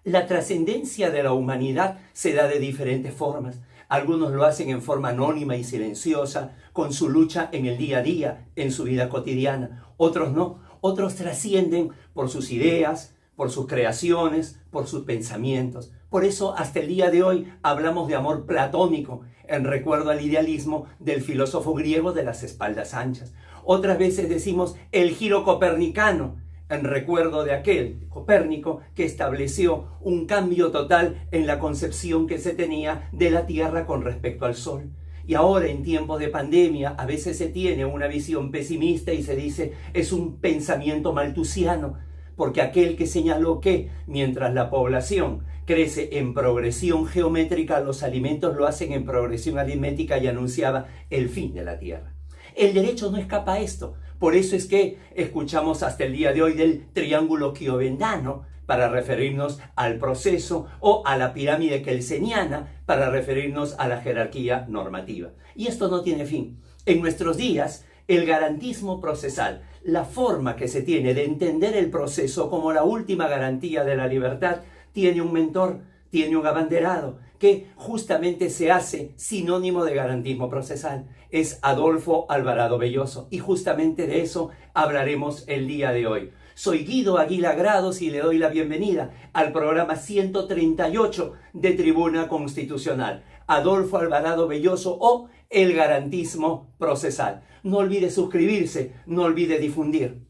La trascendencia de la humanidad se da de diferentes formas. Algunos lo hacen en forma anónima y silenciosa, con su lucha en el día a día, en su vida cotidiana. Otros no. Otros trascienden por sus ideas, por sus creaciones, por sus pensamientos. Por eso, hasta el día de hoy, hablamos de amor platónico, en recuerdo al idealismo del filósofo griego de las espaldas anchas. Otras veces decimos el giro copernicano, en recuerdo de aquel Copérnico que estableció un cambio total en la concepción que se tenía de la Tierra con respecto al Sol. Y ahora, en tiempos de pandemia, a veces se tiene una visión pesimista y se dice es un pensamiento malthusiano, porque aquel que señaló que mientras la población crece en progresión geométrica, los alimentos lo hacen en progresión aritmética y anunciaba el fin de la Tierra. El derecho no escapa a esto. Por eso es que escuchamos hasta el día de hoy del triángulo quiovendano para referirnos al proceso, o a la pirámide kelseniana para referirnos a la jerarquía normativa. Y esto no tiene fin. En nuestros días, el garantismo procesal, la forma que se tiene de entender el proceso como la última garantía de la libertad, tiene un mentor, tiene un abanderado, que justamente se hace sinónimo de garantismo procesal. Es Adolfo Alvarado Belloso, y justamente de eso hablaremos el día de hoy. Soy Guido Aguila Grados y le doy la bienvenida al programa 138 de Tribuna Constitucional. Adolfo Alvarado Belloso o el garantismo procesal. No olvide suscribirse, no olvide difundir.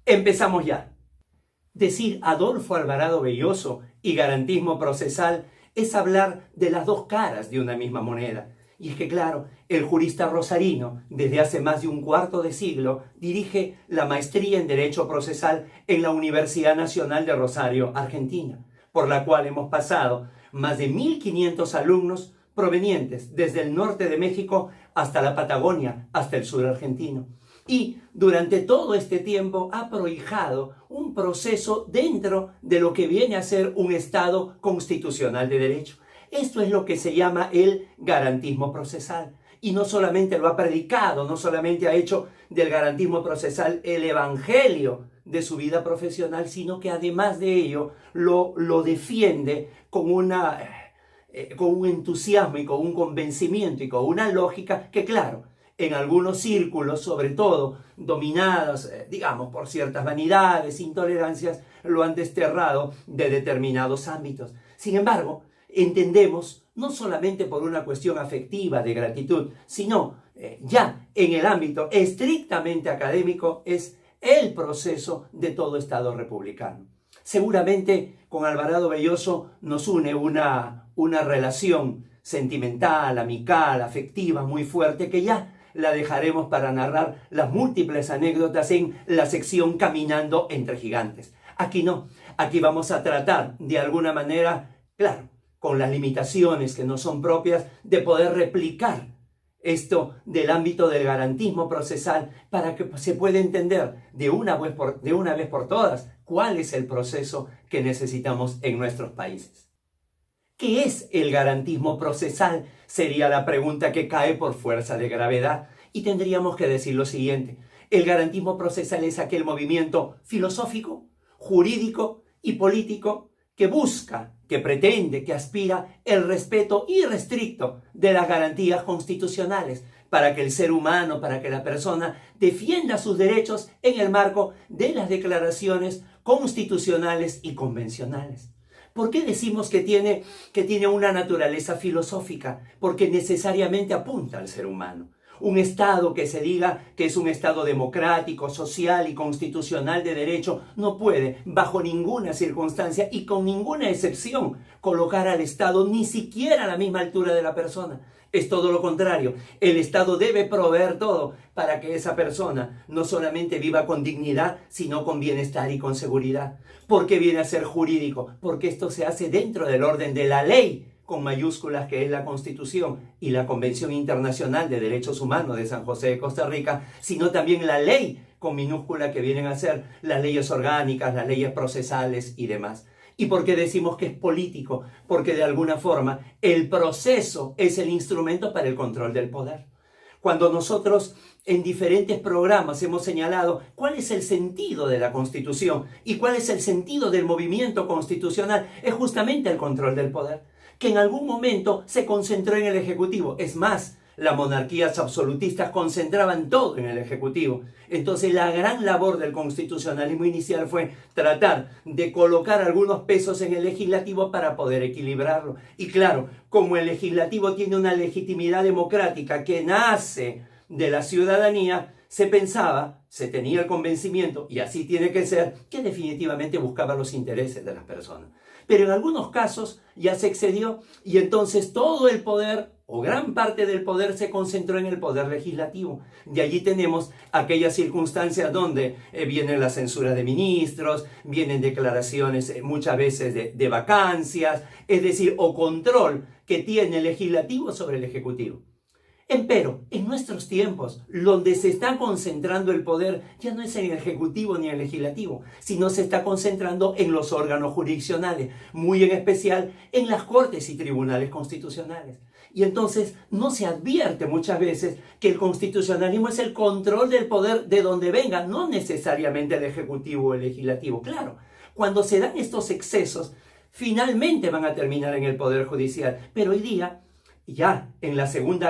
Empezamos ya. Decir Adolfo Alvarado Belloso y garantismo procesal es hablar de las dos caras de una misma moneda. Y es que, claro, el jurista rosarino, desde hace más de un cuarto de siglo, dirige la maestría en Derecho Procesal en la Universidad Nacional de Rosario, Argentina, por la cual hemos pasado más de 1.500 alumnos provenientes desde el norte de México hasta la Patagonia, hasta el sur argentino. Y durante todo este tiempo ha prohijado un proceso dentro de lo que viene a ser un Estado constitucional de derecho. Esto es lo que se llama el garantismo procesal. Y no solamente lo ha predicado, no solamente ha hecho del garantismo procesal el evangelio de su vida profesional, sino que además de ello lo defiende con un entusiasmo y con un convencimiento y con una lógica que, claro, en algunos círculos, sobre todo dominados, digamos, por ciertas vanidades, intolerancias, lo han desterrado de determinados ámbitos. Sin embargo, entendemos, no solamente por una cuestión afectiva de gratitud, sino ya en el ámbito estrictamente académico, es el proceso de todo Estado republicano. Seguramente con Alvarado Belloso nos une una relación sentimental, amical, afectiva, muy fuerte, que ya la dejaremos para narrar las múltiples anécdotas en la sección Caminando entre Gigantes. Aquí no, aquí vamos a tratar de alguna manera, claro, con las limitaciones que no son propias, de poder replicar esto del ámbito del garantismo procesal para que se pueda entender de una vez por todas cuál es el proceso que necesitamos en nuestros países. ¿Qué es el garantismo procesal? Sería la pregunta que cae por fuerza de gravedad. Y tendríamos que decir lo siguiente. El garantismo procesal es aquel movimiento filosófico, jurídico y político que busca, que pretende, que aspira el respeto irrestricto de las garantías constitucionales para que el ser humano, para que la persona defienda sus derechos en el marco de las declaraciones constitucionales y convencionales. ¿Por qué decimos que tiene una naturaleza filosófica? Porque necesariamente apunta al ser humano. Un Estado que se diga que es un Estado democrático, social y constitucional de derecho no puede, bajo ninguna circunstancia y con ninguna excepción, colocar al Estado ni siquiera a la misma altura de la persona. Es todo lo contrario. El Estado debe proveer todo para que esa persona no solamente viva con dignidad, sino con bienestar y con seguridad. ¿Por qué viene a ser jurídico? Porque esto se hace dentro del orden de la ley, con mayúsculas, que es la Constitución y la Convención Internacional de Derechos Humanos de San José de Costa Rica, sino también la ley con minúscula, que vienen a ser las leyes orgánicas, las leyes procesales y demás. ¿Y por qué decimos que es político? Porque de alguna forma el proceso es el instrumento para el control del poder. Cuando nosotros en diferentes programas hemos señalado cuál es el sentido de la Constitución y cuál es el sentido del movimiento constitucional. Es justamente el control del poder, que en algún momento se concentró en el Ejecutivo. Es más, las monarquías absolutistas concentraban todo en el Ejecutivo. Entonces la gran labor del constitucionalismo inicial fue tratar de colocar algunos pesos en el legislativo para poder equilibrarlo. Y claro, como el legislativo tiene una legitimidad democrática que nace de la ciudadanía, se pensaba, se tenía el convencimiento, y así tiene que ser, que definitivamente buscaba los intereses de las personas. Pero en algunos casos ya se excedió y entonces todo el poder o gran parte del poder se concentró en el poder legislativo. De allí tenemos aquellas circunstancias donde viene la censura de ministros, vienen declaraciones muchas veces de vacancias, es decir, o control que tiene el legislativo sobre el ejecutivo. Empero, en nuestros tiempos, donde se está concentrando el poder ya no es en el Ejecutivo ni en el Legislativo, sino se está concentrando en los órganos jurisdiccionales, muy en especial en las Cortes y Tribunales Constitucionales. Y entonces no se advierte muchas veces que el constitucionalismo es el control del poder de donde venga, no necesariamente el Ejecutivo o el Legislativo. Claro, cuando se dan estos excesos, finalmente van a terminar en el Poder Judicial, pero hoy día, ya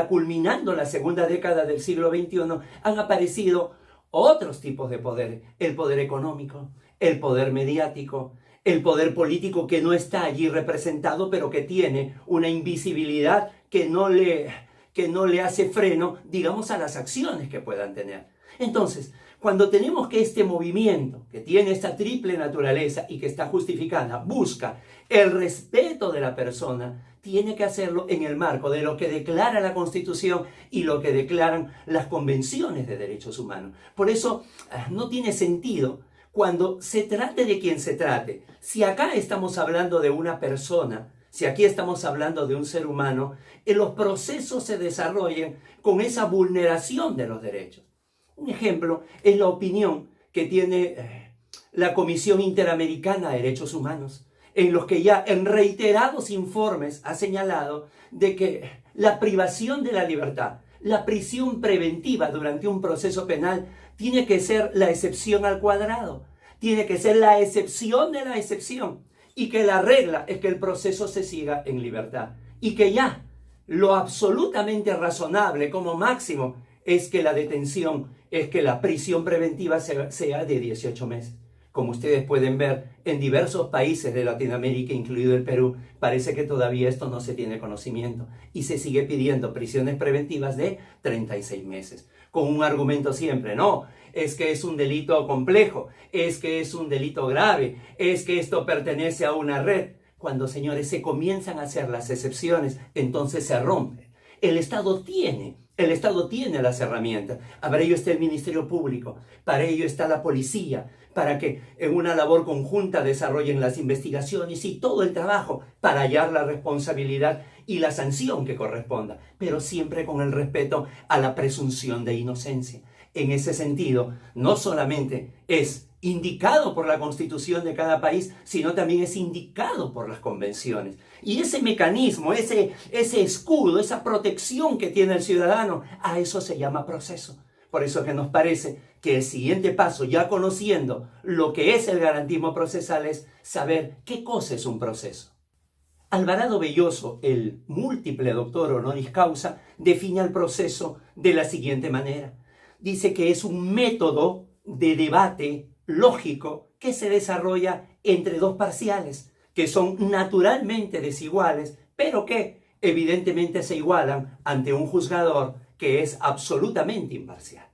culminando la segunda década del siglo XXI, han aparecido otros tipos de poder. El poder económico, el poder mediático, el poder político que no está allí representado, pero que tiene una invisibilidad que no le hace freno, digamos, a las acciones que puedan tener. Entonces, cuando tenemos que este movimiento, que tiene esta triple naturaleza y que está justificada, busca el respeto de la persona, tiene que hacerlo en el marco de lo que declara la Constitución y lo que declaran las convenciones de derechos humanos. Por eso no tiene sentido cuando se trate de quien se trate. Si acá estamos hablando de una persona, si aquí estamos hablando de un ser humano, los procesos se desarrollen con esa vulneración de los derechos. Un ejemplo es la opinión que tiene la Comisión Interamericana de Derechos Humanos, en los que ya en reiterados informes ha señalado de que la privación de la libertad, la prisión preventiva durante un proceso penal, tiene que ser la excepción al cuadrado, tiene que ser la excepción de la excepción, y que la regla es que el proceso se siga en libertad, y que ya lo absolutamente razonable como máximo es que la detención, es que la prisión preventiva sea de 18 meses. Como ustedes pueden ver, en diversos países de Latinoamérica, incluido el Perú, parece que todavía esto no se tiene conocimiento y se sigue pidiendo prisiones preventivas de 36 meses, con un argumento siempre, no, es que es un delito complejo, es que es un delito grave, es que esto pertenece a una red. Cuando, señores, se comienzan a hacer las excepciones, entonces se rompe. El Estado tiene las herramientas. Para ello está el Ministerio Público, para ello está la policía, para que en una labor conjunta desarrollen las investigaciones y todo el trabajo para hallar la responsabilidad y la sanción que corresponda, pero siempre con el respeto a la presunción de inocencia. En ese sentido, no solamente es indicado por la Constitución de cada país, sino también es indicado por las convenciones. Y ese mecanismo, ese escudo, esa protección que tiene el ciudadano, a eso se llama proceso. Por eso es que nos parece que el siguiente paso, ya conociendo lo que es el garantismo procesal, es saber qué cosa es un proceso. Alvarado Belloso, el múltiple doctor honoris causa, define el proceso de la siguiente manera. Dice que es un método de debate lógico que se desarrolla entre dos parciales, que son naturalmente desiguales, pero que evidentemente se igualan ante un juzgador que es absolutamente imparcial.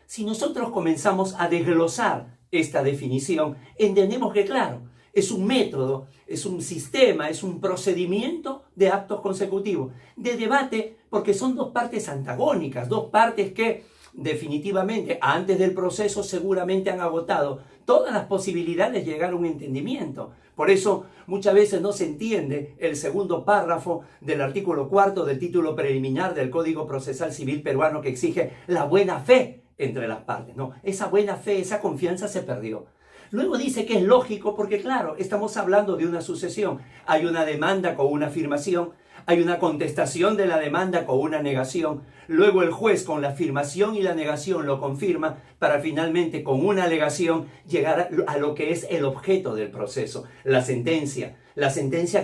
Si nosotros comenzamos a desglosar esta definición, entendemos que, claro, es un método, es un sistema, es un procedimiento de actos consecutivos, de debate, porque son dos partes antagónicas, dos partes que definitivamente antes del proceso seguramente han agotado todas las posibilidades de llegar a un entendimiento. Por eso muchas veces no se entiende el segundo párrafo del artículo 4 del título preliminar del Código Procesal Civil peruano, que exige la buena fe entre las partes. No, esa buena fe, esa confianza se perdió. Luego dice que es lógico porque, claro, estamos hablando de una sucesión. Hay una demanda con una afirmación, hay una contestación de la demanda con una negación, luego el juez con la afirmación y la negación lo confirma para finalmente con una alegación llegar a lo que es el objeto del proceso, la sentencia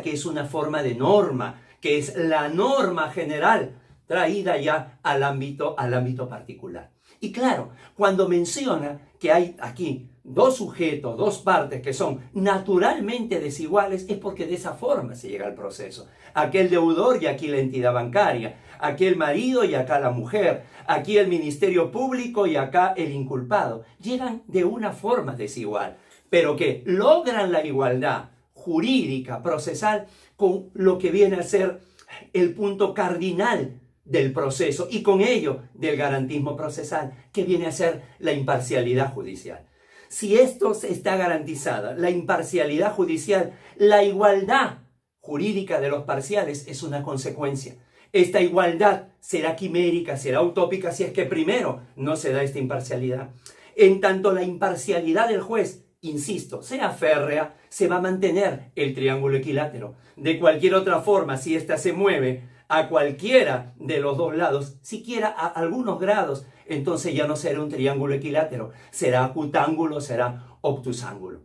que es una forma de norma, que es la norma general traída ya al ámbito particular. Y claro, cuando menciona que hay aquí dos sujetos, dos partes que son naturalmente desiguales, es porque de esa forma se llega al proceso. Aquel deudor y aquí la entidad bancaria, aquí el marido y acá la mujer, aquí el ministerio público y acá el inculpado. Llegan de una forma desigual, pero que logran la igualdad jurídica, procesal, con lo que viene a ser el punto cardinal del proceso y con ello del garantismo procesal, que viene a ser la imparcialidad judicial. Si esto está garantizada, la imparcialidad judicial, la igualdad jurídica de los parciales es una consecuencia. Esta igualdad será quimérica, será utópica si es que primero no se da esta imparcialidad. En tanto la imparcialidad del juez, insisto, sea férrea, se va a mantener el triángulo equilátero. De cualquier otra forma, si ésta se mueve a cualquiera de los dos lados, siquiera a algunos grados, entonces ya no será un triángulo equilátero, será acutángulo, será obtusángulo.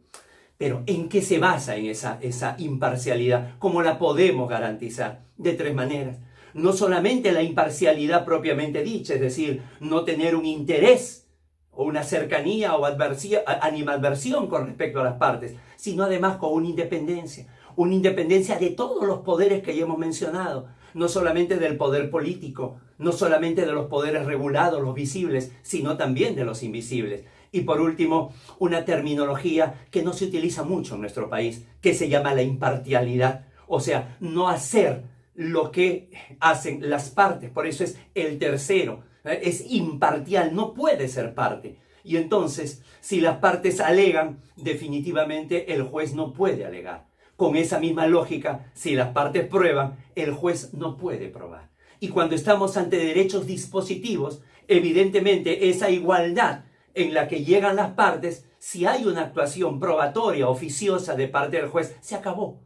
Pero ¿en qué se basa en esa imparcialidad? ¿Cómo la podemos garantizar? De tres maneras. No solamente la imparcialidad propiamente dicha, es decir, no tener un interés o una cercanía o animadversión con respecto a las partes, sino además con una independencia de todos los poderes que ya hemos mencionado, no solamente del poder político, no solamente de los poderes regulados, los visibles, sino también de los invisibles. Y por último, una terminología que no se utiliza mucho en nuestro país, que se llama la imparcialidad, o sea, no hacer lo que hacen las partes, por eso es el tercero, es imparcial, no puede ser parte. Y entonces, si las partes alegan, definitivamente el juez no puede alegar. Con esa misma lógica, si las partes prueban, el juez no puede probar. Y cuando estamos ante derechos dispositivos, evidentemente esa igualdad en la que llegan las partes, si hay una actuación probatoria, oficiosa de parte del juez, se acabó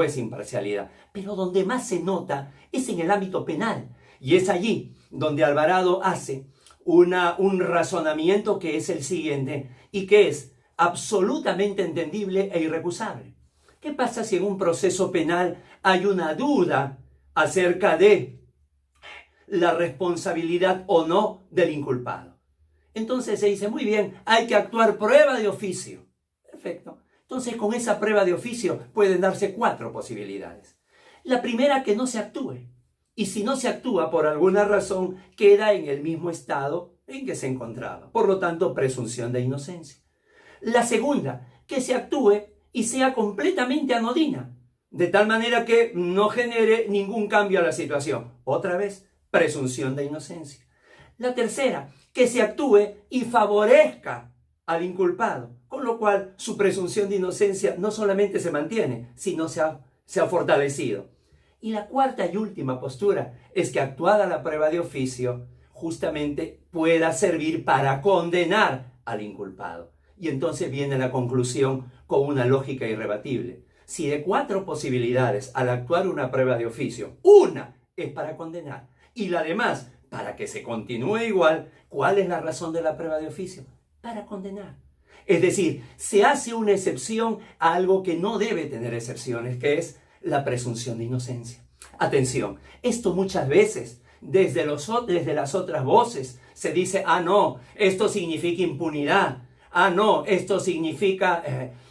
esa imparcialidad. Pero donde más se nota es en el ámbito penal. Y es allí donde Alvarado hace un razonamiento que es el siguiente y que es absolutamente entendible e irrecusable. ¿Qué pasa si en un proceso penal hay una duda acerca de la responsabilidad o no del inculpado? Entonces se dice, muy bien, hay que actuar prueba de oficio. Perfecto. Entonces con esa prueba de oficio pueden darse 4 posibilidades. La primera, que no se actúe. Y si no se actúa por alguna razón, queda en el mismo estado en que se encontraba. Por lo tanto, presunción de inocencia. La segunda, que se actúe y sea completamente anodina, de tal manera que no genere ningún cambio a la situación. Otra vez, presunción de inocencia. La tercera, que se actúe y favorezca al inculpado, con lo cual su presunción de inocencia no solamente se mantiene, sino se ha fortalecido. Y la cuarta y última postura es que, actuada la prueba de oficio, justamente pueda servir para condenar al inculpado. Y entonces viene la conclusión con una lógica irrebatible. Si de 4 posibilidades al actuar una prueba de oficio, una es para condenar y la demás para que se continúe igual, ¿cuál es la razón de la prueba de oficio? Para condenar. Es decir, se hace una excepción a algo que no debe tener excepciones, que es la presunción de inocencia. Atención, esto muchas veces, desde las otras voces, se dice, no, esto significa impunidad. No, esto significa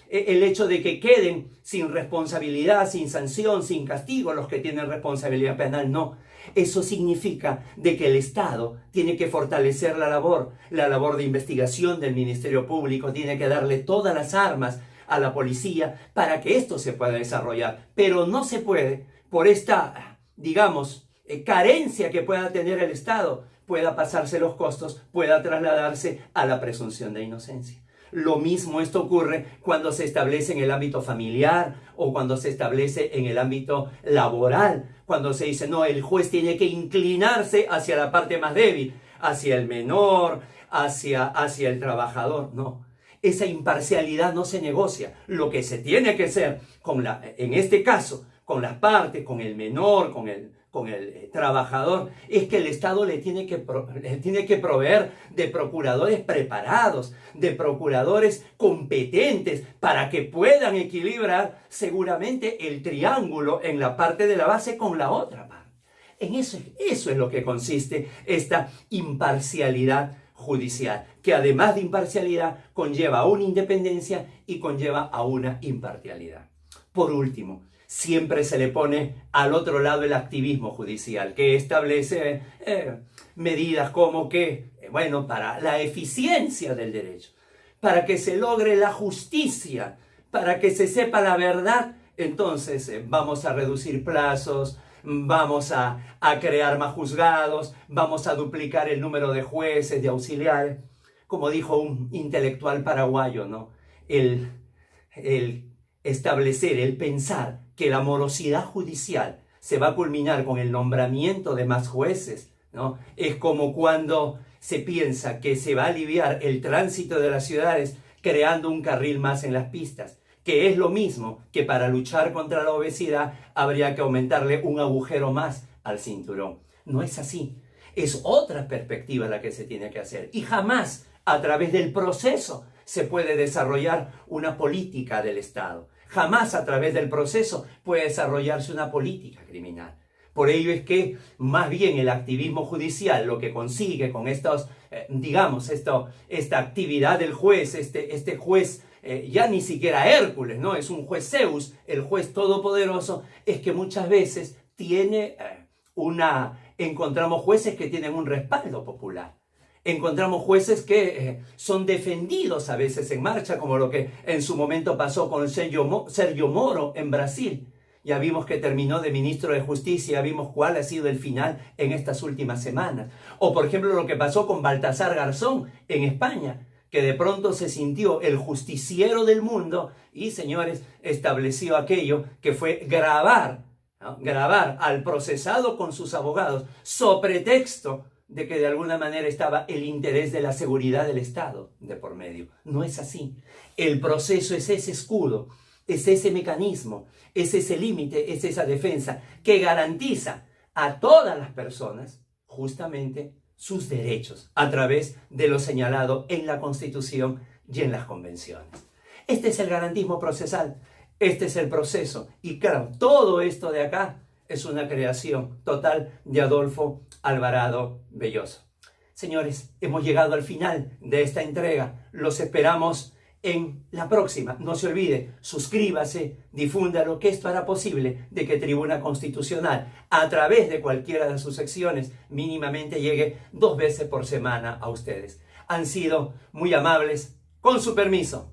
el hecho de que queden sin responsabilidad, sin sanción, sin castigo los que tienen responsabilidad penal. No, eso significa de que el Estado tiene que fortalecer la labor de investigación del Ministerio Público, tiene que darle todas las armas a la policía para que esto se pueda desarrollar. Pero no se puede, por esta, digamos, carencia que pueda tener el Estado, pueda pasarse los costos, pueda trasladarse a la presunción de inocencia. Lo mismo esto ocurre cuando se establece en el ámbito familiar o cuando se establece en el ámbito laboral, cuando se dice, no, el juez tiene que inclinarse hacia la parte más débil, hacia el menor, hacia el trabajador. No, esa imparcialidad no se negocia. Lo que se tiene que hacer, en este caso, con las partes, con el menor, con el trabajador, es que el Estado le tiene que proveer de procuradores preparados, de procuradores competentes para que puedan equilibrar seguramente el triángulo en la parte de la base con la otra parte. En eso es lo que consiste esta imparcialidad judicial, que además de imparcialidad conlleva a una independencia y conlleva a una imparcialidad. Por último, siempre se le pone al otro lado el activismo judicial, que establece medidas como que, para la eficiencia del derecho, para que se logre la justicia, para que se sepa la verdad, entonces vamos a reducir plazos, vamos a crear más juzgados, vamos a duplicar el número de jueces, de auxiliares. Como dijo un intelectual paraguayo, ¿no? El establecer, el pensar que la morosidad judicial se va a culminar con el nombramiento de más jueces, ¿no? Es como cuando se piensa que se va a aliviar el tránsito de las ciudades creando un carril más en las pistas, que es lo mismo que para luchar contra la obesidad habría que aumentarle un agujero más al cinturón. No es así. Es otra perspectiva la que se tiene que hacer. Y jamás a través del proceso se puede desarrollar una política del Estado. Jamás a través del proceso puede desarrollarse una política criminal. Por ello es que más bien el activismo judicial lo que consigue con esta actividad del juez, este juez ya ni siquiera Hércules, ¿no? Es un juez Zeus, el juez todopoderoso, es que muchas veces encontramos jueces que tienen un respaldo popular. Encontramos jueces que son defendidos a veces en marcha, como lo que en su momento pasó con Sergio Moro en Brasil. Ya vimos que terminó de ministro de Justicia, ya vimos cuál ha sido el final en estas últimas semanas. O por ejemplo lo que pasó con Baltasar Garzón en España, que de pronto se sintió el justiciero del mundo y, señores, estableció aquello que fue grabar al procesado con sus abogados, so pretexto de que de alguna manera estaba el interés de la seguridad del Estado de por medio. No es así. El proceso es ese escudo, es ese mecanismo, es ese límite, es esa defensa que garantiza a todas las personas justamente sus derechos a través de lo señalado en la Constitución y en las convenciones. Este es el garantismo procesal, este es el proceso. Y claro, todo esto de acá es una creación total de Adolfo Alvarado Belloso. Señores, hemos llegado al final de esta entrega. Los esperamos en la próxima. No se olvide, suscríbase, difúndalo, que esto hará posible de que Tribuna Constitucional, a través de cualquiera de sus secciones, mínimamente llegue 2 veces por semana a ustedes. Han sido muy amables. Con su permiso.